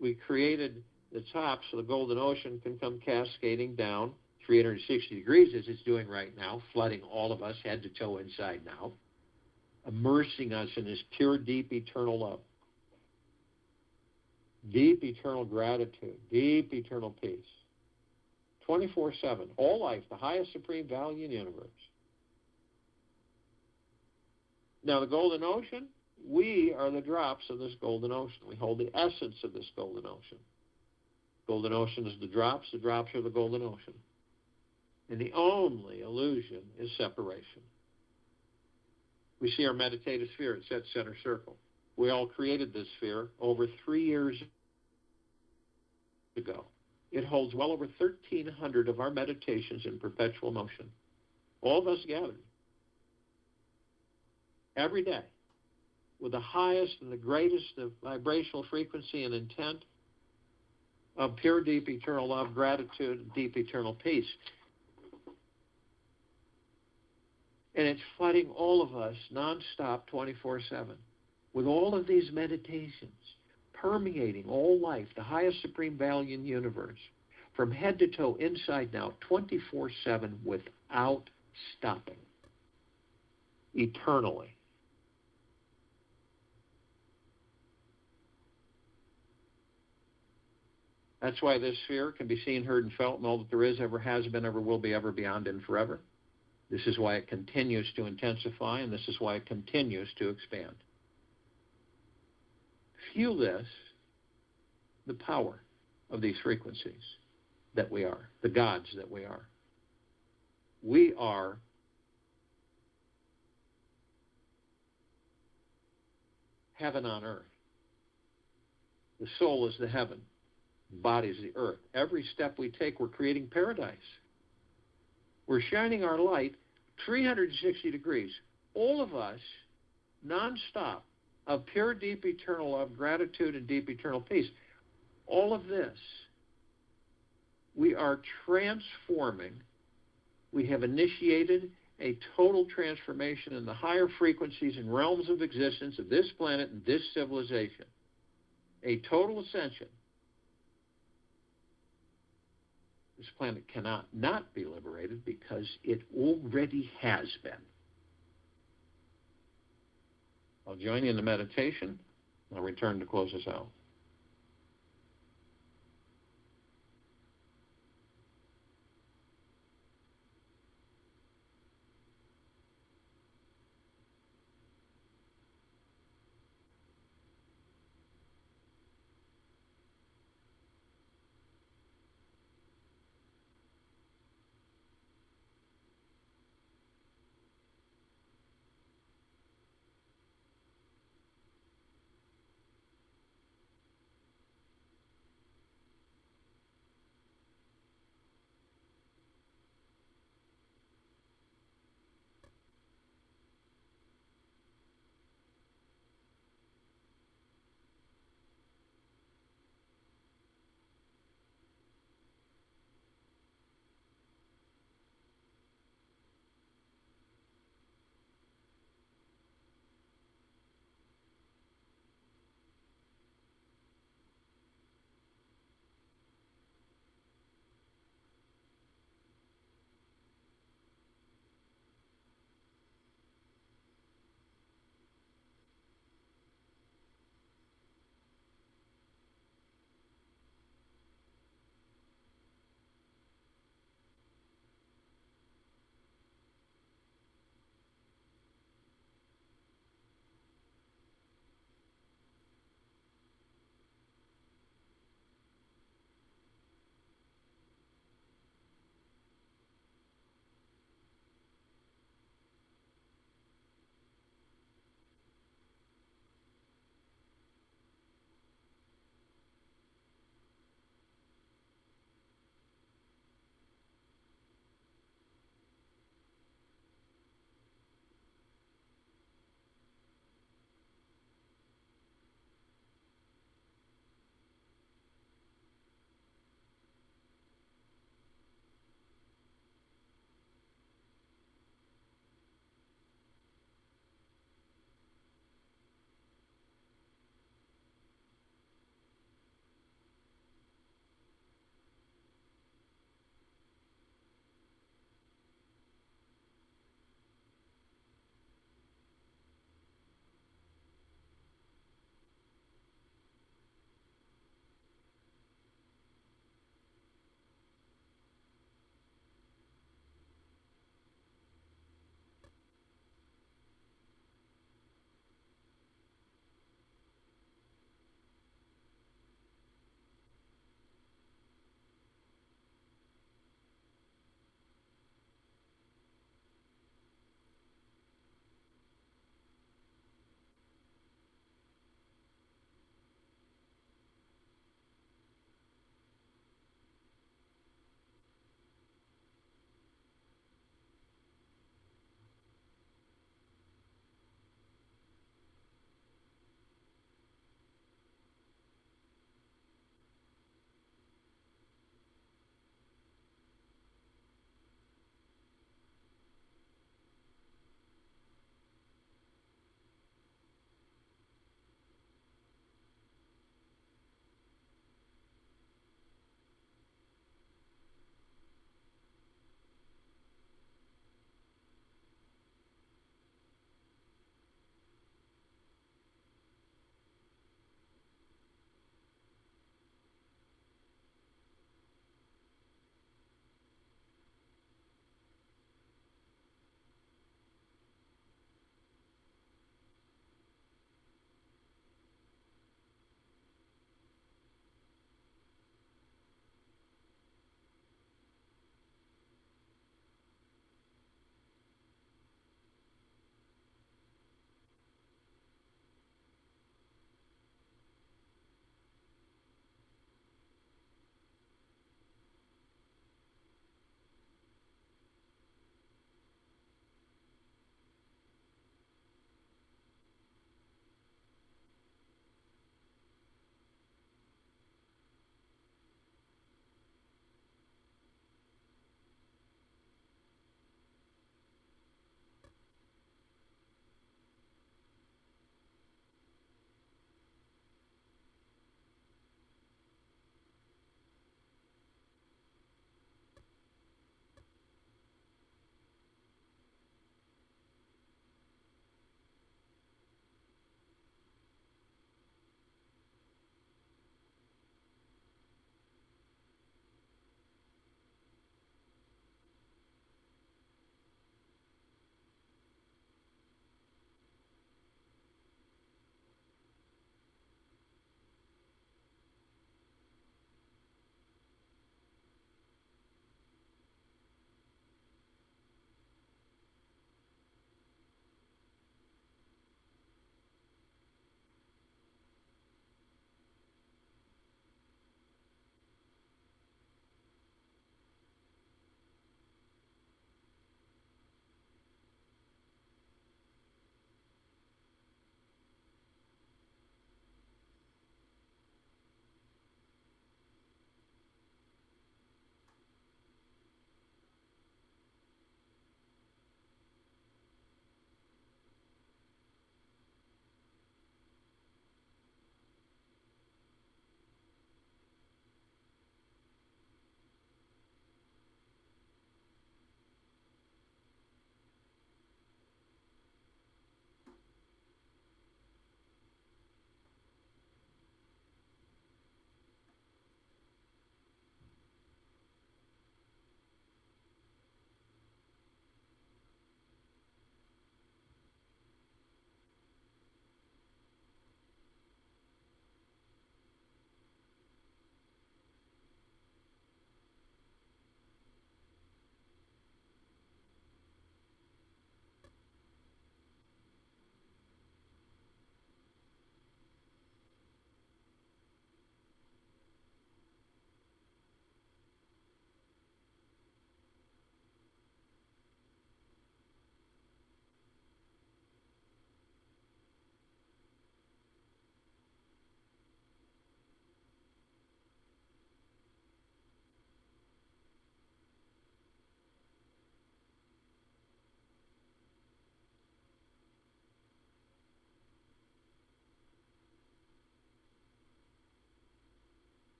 We created the top so the golden ocean can come cascading down 360 degrees as it's doing right now, flooding all of us head to toe, inside and out, immersing us in this pure, deep, eternal love, deep, eternal gratitude, deep, eternal peace, 24/7, all life, the highest supreme value in the universe. Now, the golden ocean, we are the drops of this golden ocean. We hold the essence of this golden ocean. Golden ocean is the drops are the golden ocean. And the only illusion is separation. We see our meditative sphere, it's that center circle. We all created this sphere over 3 years ago. It holds well over 1,300 of our meditations in perpetual motion. All of us gathered. Every day. With the highest and the greatest of vibrational frequency and intent of pure, deep, eternal love, gratitude, and deep, eternal peace. And it's flooding all of us nonstop 24/7 with all of these meditations, permeating all life, the highest supreme value in the universe, from head to toe, inside and out, 24/7 without stopping, eternally. That's why this sphere can be seen, heard, and felt, and all that there is, ever has been, ever will be, ever beyond, and forever. This is why it continues to intensify, and this is why it continues to expand. Feel this, the power of these frequencies that we are, the gods that we are. We are heaven on earth. The soul is the heaven. Body is the earth. Every step we take, we're creating paradise. We're shining our light 360 degrees. All of us, nonstop, of pure, deep, eternal love, gratitude, and deep, eternal peace. All of this, we are transforming. We have initiated a total transformation in the higher frequencies and realms of existence of this planet and this civilization. A total ascension. This planet cannot not be liberated because it already has been. I'll join you in the meditation. I'll return to close us out.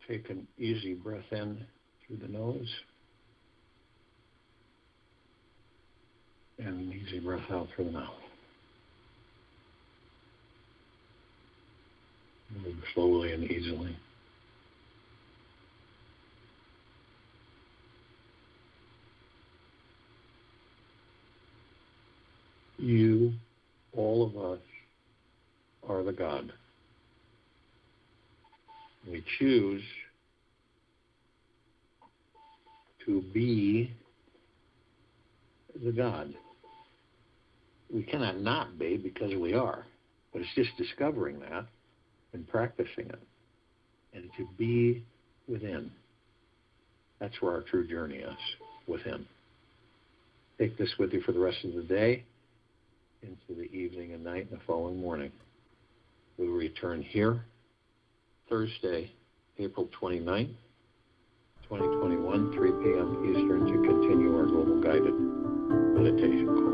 Take an easy breath in through the nose and an easy breath out through the mouth. Move slowly and easily. You, all of us, are the God. We choose to be the God. We cannot not be because we are, but it's just discovering that and practicing it. And to be within. That's where our true journey is, within. Take this with you for the rest of the day, into the evening and night and the following morning. We'll return here Thursday, April 29th, 2021, 3 p.m. Eastern, to continue our global guided meditation course.